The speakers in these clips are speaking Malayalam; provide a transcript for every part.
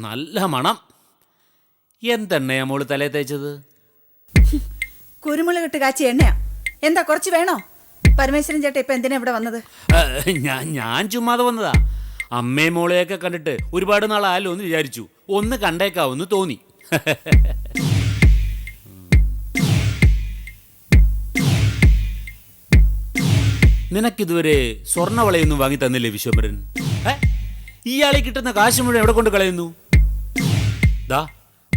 നല്ല മണം. എന്തെണ്ണയാ മോള് തലേ തേച്ചത്? കുരുമുളക് ഇട്ട് കാച്ചിയ എണ്ണയാ. എന്താ കുറച്ച് വേണോ? പരമേശ്വരൻ ചേട്ടാ ഇപ്പൊ എന്തിനാ ഇവിടെ വന്നത്? ഞാൻ ചുമ്മാതെ വന്നതാ. അമ്മയും മോളെയൊക്കെ കണ്ടിട്ട് ഒരുപാട് നാളായല്ലോ എന്ന് വിചാരിച്ചു. ഒന്ന് കണ്ടേക്കാവെന്ന് തോന്നി. നിനക്കിതുവരെ സ്വർണ്ണവളയൊന്നും വാങ്ങി തന്നില്ലേ വിശ്വംഭരൻ? ഇയാളെ കിട്ടുന്ന കാശ് മുഴുവൻ എവിടെ കൊണ്ട് കളയുന്നു? ദാ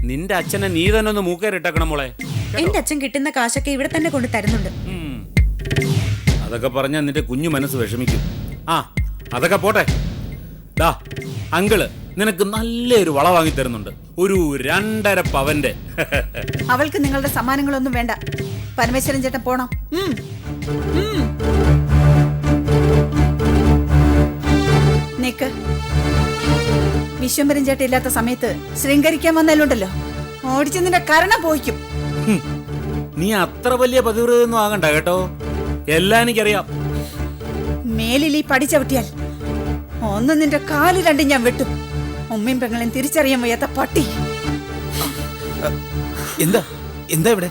നിന്റെ അച്ഛനെ നീ തന്നെ ഒന്ന് മൂക്കേറിട്ടേക്കണം മോളെ. എന്റെ അച്ഛൻ കിട്ടുന്ന കാശൊക്കെ ഇവിടെ തന്നെ കൊണ്ട് തരുന്നുണ്ട്. അതൊക്കെ പറഞ്ഞാൽ നിന്റെ കുഞ്ഞു മനസ്സ് വിഷമിക്കും. അതൊക്കെ പോട്ടെ. ദാ അങ്കിള് നിനക്ക് നല്ലൊരു വള വാങ്ങി തരുന്നുണ്ട്, ഒരു 2.5 പവന്റെ. അവൾക്ക് നിങ്ങളുടെ സമ്മാനങ്ങളൊന്നും വേണ്ട. പരമേശ്വരൻ ചേട്ടൻ പോണം. നിക്ക്. വിശ്വംഭരൻ ചേട്ടൻ ഇല്ലാത്ത സമയത്ത് ശൃംഗരിക്കാൻ വന്നാലുണ്ടല്ലോ, ഓടിച്ച് നിന്റെ കരണ പോയിക്കും. നീ അത്ര വലിയ പതിവ്രതൊന്നും ആകണ്ട കേട്ടോ, എല്ലാം എനിക്കറിയാം. മേലിൽ ഈ പടി ചവിട്ടിയാൽ ഒന്ന് നിന്റെ കാല് രണ്ടും ഞാൻ വെട്ടും. ഉമ്മയും പെങ്ങളെയും തിരിച്ചറിയാൻ വയ്യാത്ത പട്ടി. എന്താ എന്താ ഇവിടെ?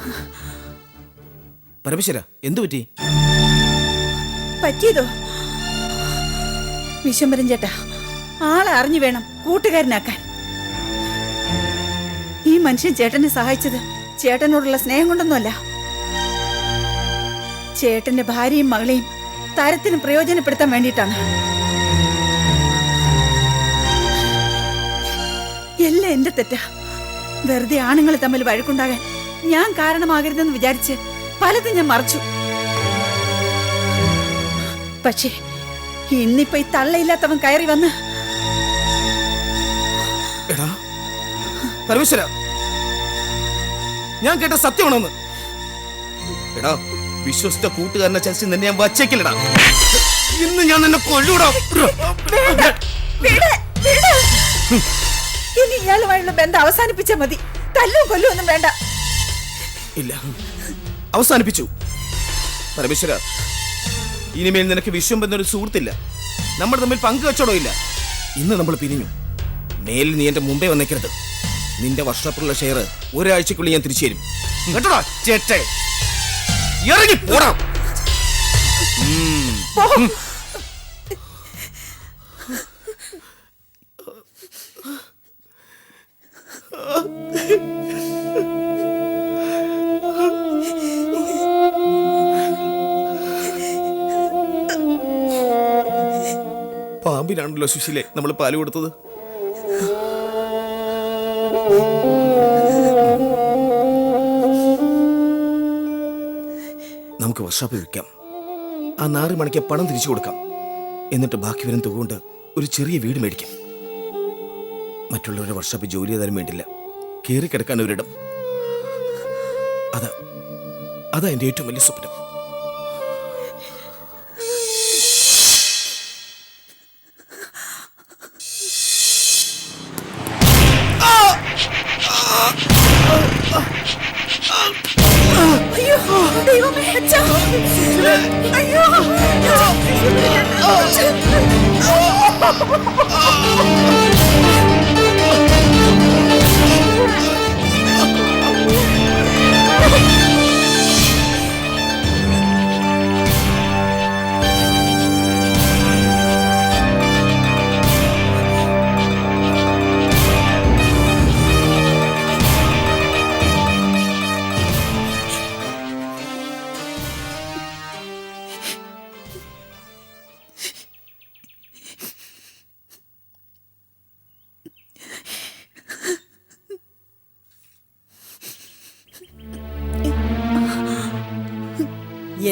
പരമേശ്വര, എന്തു പറ്റി? പറ്റിയതോ? വിശ്വംഭരൻ ചേട്ടാ, ആളെ അറിഞ്ഞു വേണം കൂട്ടുകാരനാക്കാൻ. ഈ മനുഷ്യൻ ചേട്ടനെ സഹായിച്ചത് ചേട്ടനോടുള്ള സ്നേഹം കൊണ്ടൊന്നുമല്ല. ചേട്ടന്റെ ഭാര്യയും മകളെയും തരത്തിന് പ്രയോജനപ്പെടുത്താൻ വേണ്ടിയിട്ടാണ്. എല്ലാം എന്റെ തെറ്റാ. വെറുതെ ആണുങ്ങൾ തമ്മിൽ വഴക്കുണ്ടാകാൻ ഞാൻ കാരണമാകരുതെന്ന് വിചാരിച്ച് പലതും ഞാൻ മറച്ചു. പക്ഷേ ഇന്നിപ്പോ ഈ തള്ളയില്ലാത്തവൻ കയറി വന്ന്. എടാ പരമേശ്വര, ഞാൻ കേട്ട സത്യമാണോന്ന്? എടാ, വിശ്വസിച്ച കൂട്ടുകാരനെ ചതിച്ച് നിന്നെ ഞാൻ വച്ചേക്കില്ലടാ. ഇന്ന് ഞാൻ നിന്നെ കൊല്ലൂടാ. ഇനി ഇയാളുമായുള്ള ബന്ധം അവസാനിപ്പിച്ചാൽ മതി. തല്ലും കൊല്ലും ഒന്നും വേണ്ട. ഇല്ല, അവസാനിപ്പിച്ചു. പരമേശ്വര, ഇനിമേൽ നിനക്ക് വിശ്വംഭരനൊരു സുഹൃത്തില്ല. നമ്മൾ തമ്മിൽ പങ്കുവെച്ചോടോ ഇല്ല. ഇന്ന് നമ്മൾ പിരിഞ്ഞു. മേലിൽ നീ എന്റെ മുമ്പേ വന്നേക്കരുത്. നിന്റെ വർഷാപ്പിലുള്ള ഷെയർ ഒരാഴ്ചക്കുള്ളിൽ ഞാൻ തിരിച്ചു തരും. കേട്ടോടാ ചേട്ടേ, ഇറങ്ങി പോടാ. പാമ്പിനാണല്ലോ സുശീലെ നമ്മൾ പാല് കൊടുത്തത്. നമുക്ക് വർഷാപ്പ് വിൽക്കാം. ആ 4 മണിക്ക് പണം തിരിച്ചു കൊടുക്കാം. എന്നിട്ട് ബാക്കി വരുന്ന തുക കൊണ്ട് ഒരു ചെറിയ വീട് മേടിക്കാം. മറ്റുള്ളവരുടെ വർഷാപ്പ് ജോലി ചെയ്താലും വേണ്ടില്ല, കയറി കിടക്കാൻ ഒരിടം. അതാ എന്റെ ഏറ്റവും വലിയ സ്വപ്നം. അയ്യോ ദൈവമേ, അച്ഛാ. അയ്യോ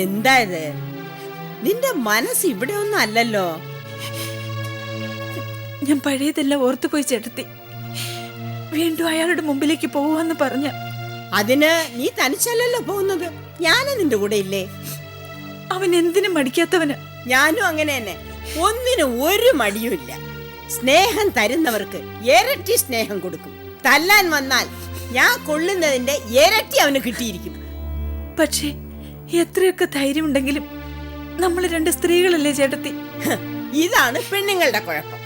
എന്താ ഇത്? നിന്റെ മനസ്സ് ഇവിടെ ഒന്നും അല്ലല്ലോ. ഞാൻ പഴയതെല്ലാം ഓർത്തുപോയി ചേട്ടത്തി. വീണ്ടും അയാളുടെ മുമ്പിലേക്ക് പോവാന്ന് പറഞ്ഞ. അതിന് നീ തനിച്ചല്ലല്ലോ പോകുന്നത്, ഞാനും നിന്റെ കൂടെ ഇല്ലേ? അവൻ എന്തിനും മടിക്കാത്തവന്. ഞാനും അങ്ങനെ തന്നെ, ഒന്നിനും ഒരു മടിയുമില്ല. സ്നേഹം തരുന്നവർക്ക് ഇരട്ടി സ്നേഹം കൊടുക്കും. തല്ലാൻ വന്നാൽ ഞാൻ കൊള്ളുന്നതിന്റെ ഇരട്ടി അവന് കിട്ടിയിരിക്കും. പക്ഷേ എത്രയൊക്കെ ധൈര്യമുണ്ടെങ്കിലും നമ്മൾ 2 സ്ത്രീകളല്ലേ ചേട്ടത്തി? ഇതാണ് പെണ്ണുങ്ങളുടെ കുഴപ്പം.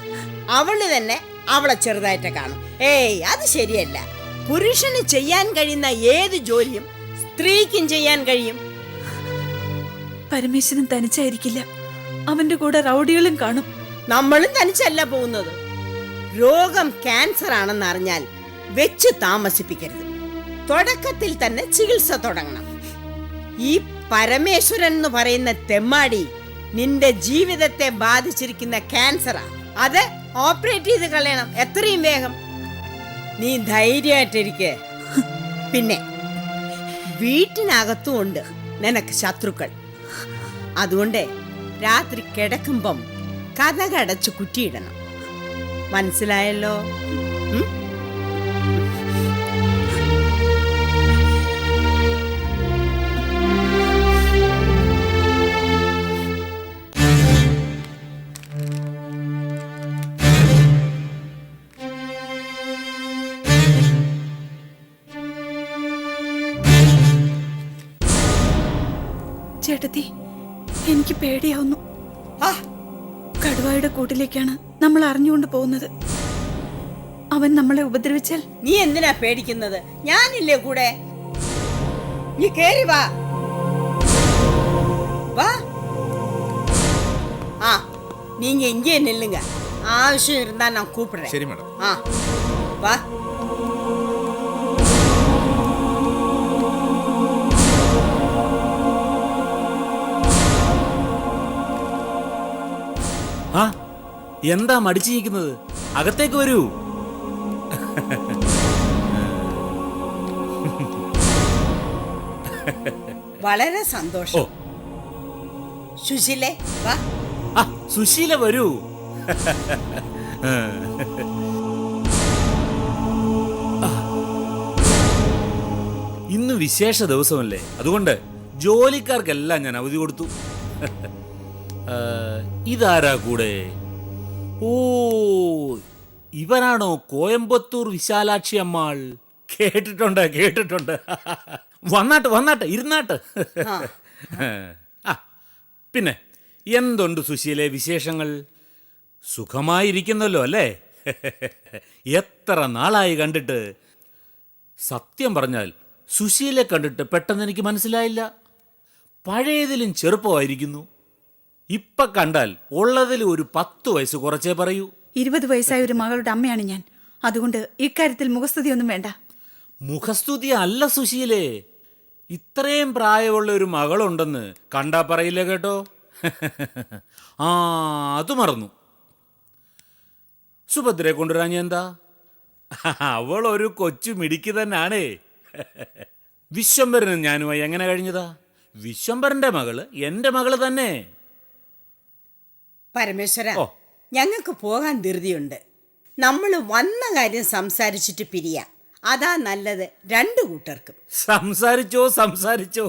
അവള് തന്നെ അവളെ ചെറുതായിട്ട് കാണും. ഏയ് അത് ശരിയല്ല. പുരുഷന് ചെയ്യാൻ കഴിയുന്ന ഏത് ജോലിയും സ്ത്രീക്കും ചെയ്യാൻ കഴിയും. പരമേശ്വരൻ തനിച്ചായിരിക്കില്ല, അവന്റെ കൂടെ റൗഡികളും കാണും. നമ്മളും തനിച്ചല്ല പോകുന്നത്. രോഗം ക്യാൻസർ ആണെന്ന് അറിഞ്ഞാൽ വെച്ച് താമസിപ്പിക്കരുത്. തുടക്കത്തിൽ തന്നെ ചികിത്സ തുടങ്ങണം. ഈ പരമേശ്വരൻ എന്ന് പറയുന്ന തെമ്മാടി നിന്റെ ജീവിതത്തെ ബാധിച്ചിരിക്കുന്ന ക്യാൻസറാ. അത് ഓപ്പറേറ്റ് ചെയ്ത് കളയണം എത്രയും വേഗം. നീ ധൈര്യമായിട്ടിരിക്കെ. പിന്നെ വീട്ടിനകത്തും ഉണ്ട് നിനക്ക് ശത്രുക്കൾ. അതുകൊണ്ട് രാത്രി കിടക്കുമ്പം കതകടച്ച് കുറ്റിയിടണം. മനസ്സിലായല്ലോ? ചേട്ടത്തി, എനിക്ക് പേടിയാവുന്നു. ആ, കടുവായുടെ കൂട്ടിലേക്കാണ് നമ്മൾ അറിഞ്ഞുകൊണ്ട് പോകുന്നത്. അവൻ നമ്മളെ ഉപദ്രവിച്ചാൽ നീ എന്തിനാ പേടിക്കുന്നത്? ഞാനില്ലേ കൂടെ. നീ കേറി വാ. വാ. ആ, நீங்க இங்கே நில்லுங்க. ஆവശ്யம் இருந்தா நான் கூப்பிடுறேன். ശരി മാഡം. ஆ, வா. ആ എന്താ മടിച്ചിരിക്കുന്നത്? അകത്തേക്ക് വരൂ. വളരെ ഓ സന്തോഷം. സുശീലേ, വാ. ആ സുശീല വരൂ. ഇന്ന് വിശേഷ ദിവസമല്ലേ, അതുകൊണ്ട് ജോലിക്കാർക്കെല്ലാം ഞാൻ അവധി കൊടുത്തു. ഇതാരാ കൂടെ? ഓ, ഇവനാണോ കോയമ്പത്തൂർ വിശാലാക്ഷി അമ്മാൾ? കേട്ടിട്ടുണ്ട് കേട്ടിട്ടുണ്ട്. വന്നാട്ട് വന്നാട്ട് ഇരുന്നാട്ട്. ആ പിന്നെ എന്തുണ്ട് സുശീലെ വിശേഷങ്ങൾ? സുഖമായിരിക്കുന്നല്ലോ അല്ലേ? എത്ര നാളായി കണ്ടിട്ട്. സത്യം പറഞ്ഞാൽ സുശീലെ കണ്ടിട്ട് പെട്ടെന്ന് എനിക്ക് മനസ്സിലായില്ല. പഴയതിലും ചെറുപ്പമായിരിക്കുന്നു. ഇപ്പൊ കണ്ടാൽ ഉള്ളതിൽ ഒരു 10 വയസ്സ് കുറച്ചേ പറയൂ. 20 വയസ്സായ ഒരു മകളുടെ അമ്മയാണ് ഞാൻ. അതുകൊണ്ട് ഇക്കാര്യത്തിൽ മുഖസ്തുതിയൊന്നും വേണ്ട. മുഖസ്തുതി അല്ല സുശീലേ, ഇത്രയും പ്രായമുള്ള ഒരു മകളുണ്ടെന്ന് കണ്ടാ പറയില്ല കേട്ടോ. ആ അത് മറന്നു. സുഭദ്രയെ കൊണ്ടുവരാൻ എന്താ? അവൾ ഒരു കൊച്ചു മിടുക്കി തന്നെയാണേ. വിശ്വംഭരനും ഞാനുമായി എങ്ങനെ കഴിഞ്ഞതാ? വിശ്വംഭരന്റെ മകള് എന്റെ മകള് തന്നെ. പരമേശ്വര, ഓ. ഞങ്ങൾക്ക് പോകാൻ ധൃതിയുണ്ട്. നമ്മൾ വന്ന കാര്യം സംസാരിച്ചിട്ട് പിരിയാം. അതാ നല്ലത് രണ്ടു കൂട്ടർക്കും. സംസാരിച്ചോ സംസാരിച്ചോ.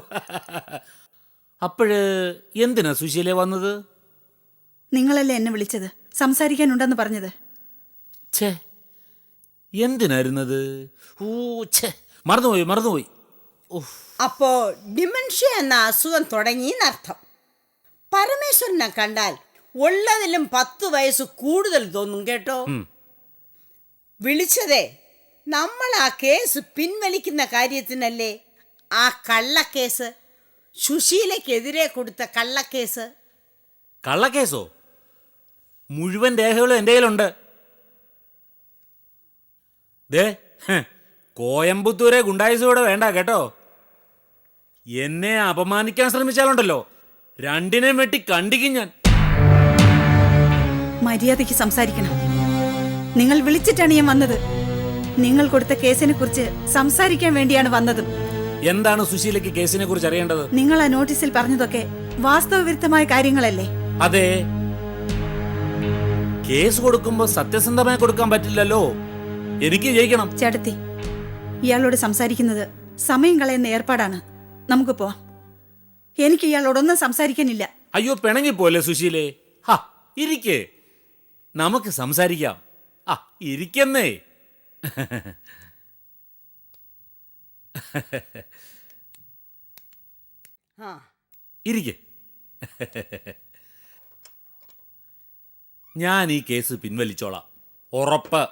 അപ്പോഴ് എന്തിനാ സുശീല വന്നത്? നിങ്ങളല്ലേ എന്നെ വിളിച്ചത്, സംസാരിക്കാനുണ്ടെന്ന് പറഞ്ഞത്. ഛേ, എന്തിനായിരുന്നത്? ഓ ഛേ, മറന്നുപോയി. അപ്പോ ഡിമെൻഷ്യ എന്ന അസുഖം തുടങ്ങിയെന്നർത്ഥം. പരമേശ്വരനെ കണ്ടാൽ ഉള്ളതിലും 10 വയസ്സ് കൂടുതൽ തോന്നും കേട്ടോ. വിളിച്ചതേ നമ്മൾ ആ കേസ് പിൻവലിക്കുന്ന കാര്യത്തിനല്ലേ. ആ കള്ളക്കേസ്, സുശീലയ്ക്കെതിരെ കൊടുത്ത കള്ളക്കേസ്. കള്ളക്കേസോ? മുഴുവൻ രേഖകളും എൻ്റെ കയ്യിലുണ്ട്. ദേ, കോയമ്പത്തൂരെ ഗുണ്ടായിസൂടെ വേണ്ട കേട്ടോ. എന്നെ അപമാനിക്കാൻ ശ്രമിച്ചാലുണ്ടല്ലോ, രണ്ടിനെയും വെട്ടി കണ്ടിക്കും ഞാൻ. മര്യാദയ്ക്ക് സംസാരിക്കണം. നിങ്ങൾ വിളിച്ചിട്ടാണ് ഞാൻ വന്നത്. നിങ്ങൾ കൊടുത്ത കേസിനെ കുറിച്ച് സംസാരിക്കാൻ വേണ്ടിയാണ് വന്നത്. എന്താണ് സുശീലയ്ക്ക് കേസിനെ കുറിച്ച് അറിയേണ്ടത്? നിങ്ങൾ ആ നോട്ടീസിൽ പറഞ്ഞതൊക്കെ വാസ്തവവിരുദ്ധമായ കാര്യങ്ങളല്ലേ? അതെ. കേസ് കൊടുക്കുമ്പോ സത്യസന്ധമായി കൊടുക്കാൻ പറ്റില്ലല്ലോ. എനിക്ക് ജയിക്കണം. ചേട്ടത്തി, ഇയാളോട് സംസാരിക്കുന്നത് സമയം കളയുന്ന ഏർപ്പാടാണ്. നമുക്ക് പോവാം. എനിക്ക് ഇയാളോടൊന്നും സംസാരിക്കാനില്ല. അയ്യോ, പിണങ്ങിപ്പോലെ സുശീലേ. ഹാ, ഇരിക്കേ, നമുക്ക് സംസാരിക്കാം. ആ ഇരിക്കുന്നേ. ആ, ഇരിക്കെ. ഞാൻ ഈ കേസ് പിൻവലിച്ചോളാം. ഉറപ്പ്.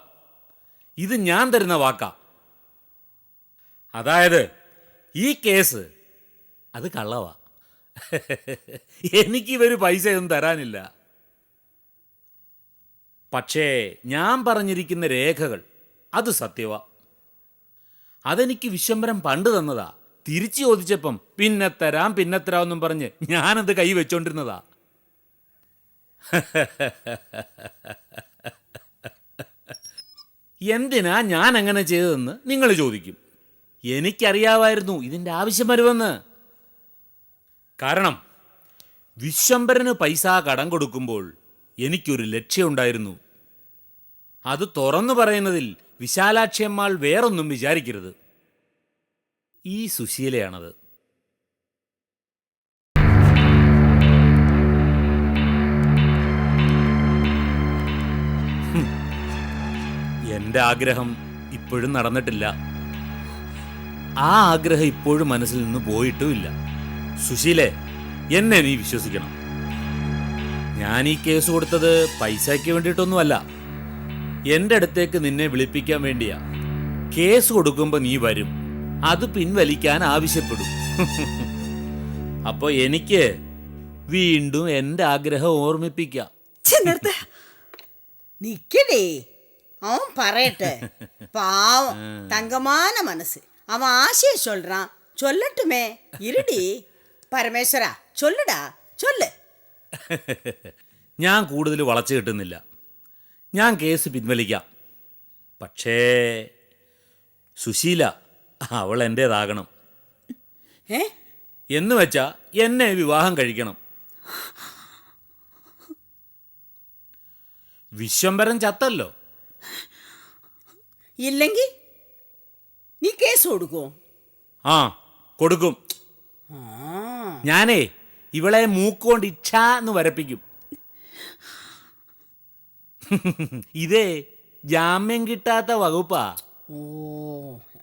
ഇത് ഞാൻ തരുന്ന വാക്കാ. അതായത് ഈ കേസ് അത് കള്ളവാ. എനിക്ക് ഇവര് പൈസയൊന്നും തരാനില്ല. പക്ഷേ ഞാൻ പറഞ്ഞിരിക്കുന്ന രേഖകൾ അത് സത്യവാ. അതെനിക്ക് വിശ്വംഭരൻ പണ്ട് തന്നതാ. തിരിച്ചു ചോദിച്ചപ്പം പിന്നെ തരാമെന്നും പറഞ്ഞ് ഞാനത് കൈ വെച്ചോണ്ടിരുന്നതാ. എന്തിനാ ഞാൻ അങ്ങനെ ചെയ്തതെന്ന് നിങ്ങൾ ചോദിക്കും. എനിക്കറിയാമായിരുന്നു ഇതിൻ്റെ ആവശ്യം വരുമെന്ന്. കാരണം വിശ്വംഭരന് പൈസ കടം കൊടുക്കുമ്പോൾ എനിക്കൊരു ലക്ഷ്യമുണ്ടായിരുന്നു. അത് തുറന്നു പറയുന്നതിൽ വിശാലാക്ഷിയമ്മാൾ വേറൊന്നും വിചാരിക്കരുത്. ഈ സുശീലയാണത്. എൻ്റെ ആഗ്രഹം ഇപ്പോഴും നടന്നിട്ടില്ല. ആ ആഗ്രഹം ഇപ്പോഴും മനസ്സിൽ നിന്ന് പോയിട്ടുമില്ല. സുശീലേ, എന്നെ നീ വിശ്വസിക്കണം. ഞാൻ ഈ കേസ് കൊടുത്തത് പൈസയ്ക്ക് വേണ്ടിയിട്ടൊന്നുമല്ല. എൻ്റെ അടുത്തേക്ക് നിന്നെ വിളിപ്പിക്കാൻ വേണ്ടിയാ. കേസ് കൊടുക്കുമ്പോൾ നീ വരും, അത് പിൻവലിക്കാൻ ആവശ്യപ്പെടും. അപ്പൊ എനിക്ക് വീണ്ടും എൻ്റെ ആഗ്രഹം ഓർമ്മിപ്പിക്കാം. നിക്കടേ, அவன் പറയട്ടെ. பாவம், தங்கமான மனசு. அவன் ஆசையை சொல்றான், சொல்லட்டுமே. இருடி പരമേശ്വര, ചൊല്ലടാ, ചൊല്ല്. ഞാൻ കൂടുതൽ വളച്ചു കിട്ടുന്നില്ല. ഞാൻ കേസ് പിൻവലിക്കാം. പക്ഷേ സുശീല അവൾ എൻ്റേതാകണം. എന്ന് വെച്ചാ എന്നെ വിവാഹം കഴിക്കണം. വിശ്വംഭരൻ ചത്തല്ലോ. ഇല്ലെങ്കിൽ നീ കേസ് കൊടുക്കുമോ? ആ, കൊടുക്കും. ഞാനേ ഇവളെ മൂക്കൊണ്ട് ഇച്ഛാ എന്ന് വരപ്പിക്കും. ഇതേ ജാമ്യം കിട്ടാത്ത വകുപ്പാ. ഓ,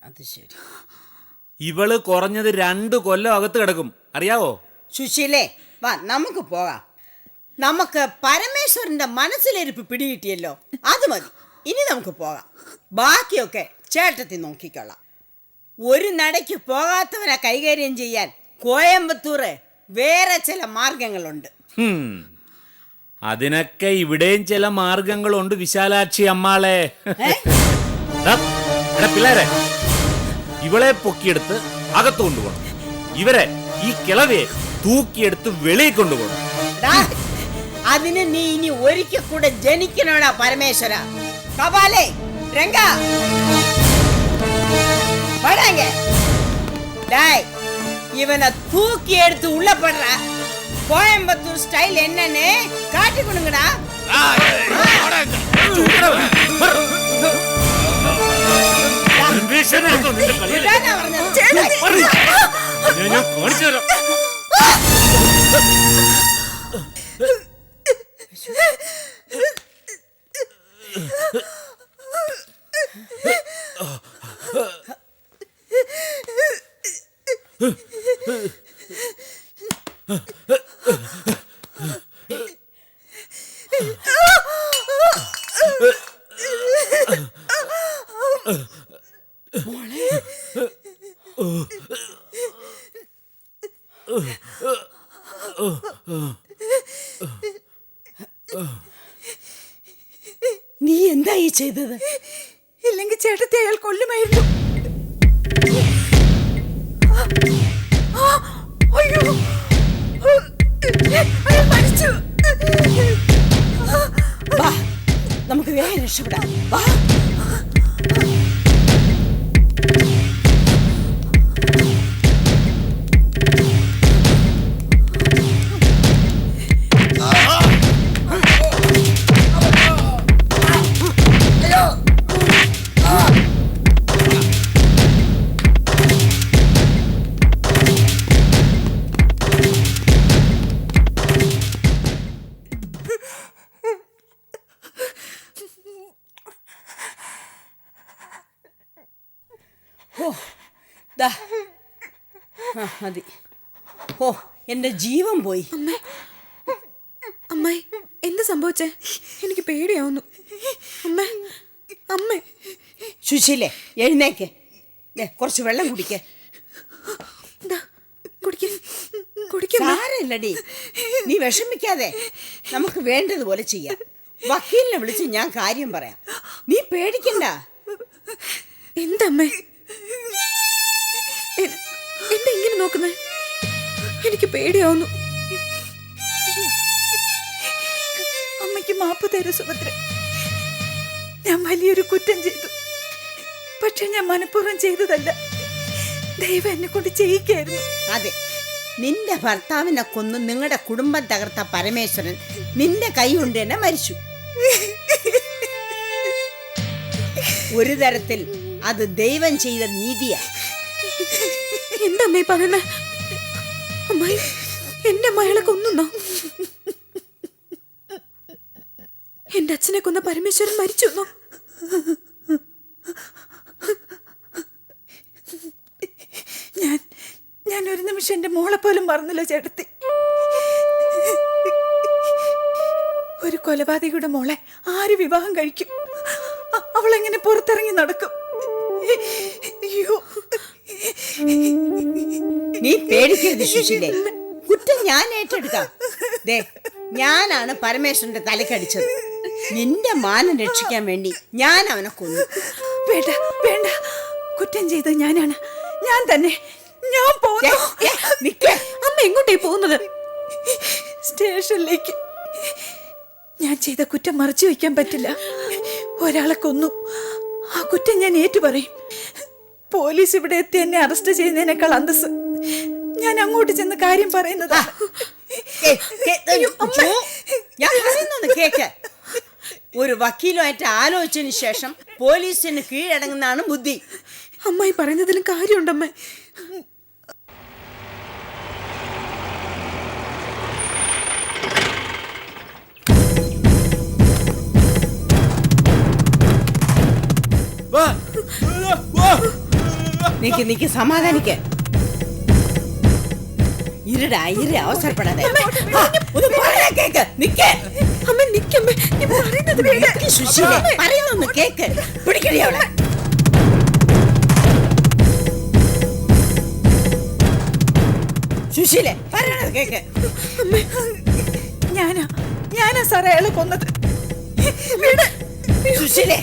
അത് ശരി. ഇവള് കുറഞ്ഞത് 2 കൊല്ലം അകത്ത് കിടക്കും, അറിയാവോ? സുശീലേ, വാ നമുക്ക് പോകാം. നമുക്ക് പരമേശ്വരന്റെ മനസ്സിലിരിപ്പ് പിടികിട്ടിയല്ലോ, അത് മതി. ഇനി നമുക്ക് പോകാം. ബാക്കിയൊക്കെ ചേട്ടത്തി നോക്കിക്കൊള്ളാം. ഒരു നടയ്ക്ക് പോകാത്തവരെ കൈകാര്യം ചെയ്യാൻ കോയമ്പത്തൂർ വേറെ ചില മാർഗങ്ങളുണ്ട്. അതിനൊക്കെ ഇവിടെയും ചില മാർഗങ്ങളുണ്ട് വിശാലാക്ഷി അമ്മാളെ. പിള്ളേരെ, ഇവളെ പൊക്കിയെടുത്ത് അകത്ത് കൊണ്ടുപോകണം. ഇവരെ, ഈ കിളവിയെ തൂക്കിയെടുത്ത് വെളിയിൽ കൊണ്ടുപോകണം. അതിന് നീ ഇനി ഒരിക്കൽ കൂടെ ജനിക്കണോടാ പരമേശ്വര. കപാലേ, രംഗ, വടാങ്ക. டேய், இவனை தூக்கி எடுத்து உள்ள படுற. கோயம்புத்தூர் ஸ்டைல் என்னன்னு காட்டி கொடுங்கடா. നീ എന്തായി ചെയ്തത്? ഇല്ലെങ്കിൽ ചേട്ടത്തെ അയാൾ കൊല്ലുമായിരുന്നു. അയ്യോ, അയാൾ മരിച്ചു. വാ, നമുക്ക് വേഗം രക്ഷപ്പെടാം. വാ. മതി. ഓ, എന്റെ ജീവൻ പോയി. അമ്മായി, എന്ത് സംഭവിച്ചേ? എനിക്ക് പേടിയാവുന്നു. അമ്മേ, സുശീലേ എഴുന്നേക്ക്. ദേ, കുറച്ച് വെള്ളം കുടിക്ക. സാരമില്ലടി, നീ വിഷമിക്കാതെ. നമുക്ക് വേണ്ടതുപോലെ ചെയ്യാം. വക്കീലിനെ വിളിച്ച് ഞാൻ കാര്യം പറയാം. നീ പേടിക്കണ്ട. എന്തമ്മേ എന്താ ഇങ്ങനെ നോക്കുന്നേ? എനിക്ക് പേടിയാവുന്നു. അമ്മയ്ക്ക് മാപ്പ് തരൂ സുഭദ്ര. ഞാൻ വലിയൊരു കുറ്റം ചെയ്തു. പക്ഷെ ഞാൻ മനഃപൂർവ്വം ചെയ്തതല്ല. ദൈവം എന്നെ കൊണ്ട് ചെയ്യിക്കായിരുന്നു. അതെ, നിന്റെ ഭർത്താവിനെ കൊന്ന് നിങ്ങളുടെ കുടുംബം തകർത്ത പരമേശ്വരൻ നിന്റെ കൈ കൊണ്ട് തന്നെ മരിച്ചു. ഒരു തരത്തിൽ അത് ദൈവം ചെയ്ത നീതിയാ. എന്താ അമ്മേ പറയുന്നേ? അമ്മായി എന്റെ അമ്മകളെ കൊന്നോ? എന്റെ അച്ഛനെ കൊന്ന പരമേശ്വരൻ മരിച്ചു എന്നോ? ഞാൻ ഒരു നിമിഷം എന്റെ മോളെ പോലും മറന്നില്ല ചേട്ടത്തി. ഒരു കൊലപാതകയുടെ മോളെ ആര് വിവാഹം കഴിക്കും? അവളെങ്ങനെ പുറത്തിറങ്ങി നടക്കും? അയ്യോ, നീ പേടിക്കരുത് സുശീലേ, കുറ്റം ഞാൻ ഏറ്റെടുക്കാം. ദേ, ഞാനാണ് പരമേശ്വരന്റെ തലക്കടിച്ചത്. നിന്റെ മാനം രക്ഷിക്കാൻ വേണ്ടി ഞാൻ അവനെ കൊന്നു. വേണ്ട വേണ്ട, കുറ്റം ചെയ്തത് ഞാനാണ്. ഞാൻ തന്നെ. ഞാൻ പോകുന്നു. നിക്ക്. അമ്മ എങ്ങോട്ടേ പോകുന്നത്? സ്റ്റേഷനിലേക്ക്. ഞാൻ ചെയ്ത കുറ്റം മറച്ചു വയ്ക്കാൻ പറ്റില്ല. ഒരാളെ കൊന്നു, ആ കുറ്റം ഞാൻ ഏറ്റുപറയും. പോലീസ് ഇവിടെ എത്തി എന്നെ അറസ്റ്റ് ചെയ്യുന്നതിനേക്കാൾ അന്തസ് ഞാൻ അങ്ങോട്ട് ചെന്ന് കാര്യം പറയുന്നത്. ഞാൻ പറയുന്നത് കേക്ക്. ഒരു വക്കീലുമായിട്ട് ആലോചിച്ചതിന് ശേഷം പോലീസിന് കീഴടങ്ങുന്നതാണ് ബുദ്ധി. അമ്മായി പറയുന്നതിലും കാര്യമുണ്ടമ്മേ. നിക്ക് സമാധാനിക്ക. ഇരുടാ അവസരപ്പെടാതെ. കേക്ക്. നിക്ക്. അമ്മ നിക്കമ്മേ, നീ പറയുന്നത് കേൾക്ക്. സുശീലേ, പറയുന്നൊന്ന് കേക്ക്. പിടിക്കടി അവളെ. സുശീലേ, പറയണത് കേക്ക്. ഞാനാ സാറേ അയാളെ കൊന്നത്. സുശീലേ,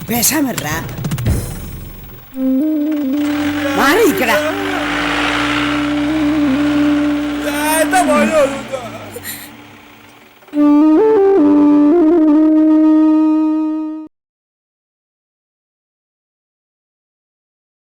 വിഷമറാ മാറിയിരിക്കടാ.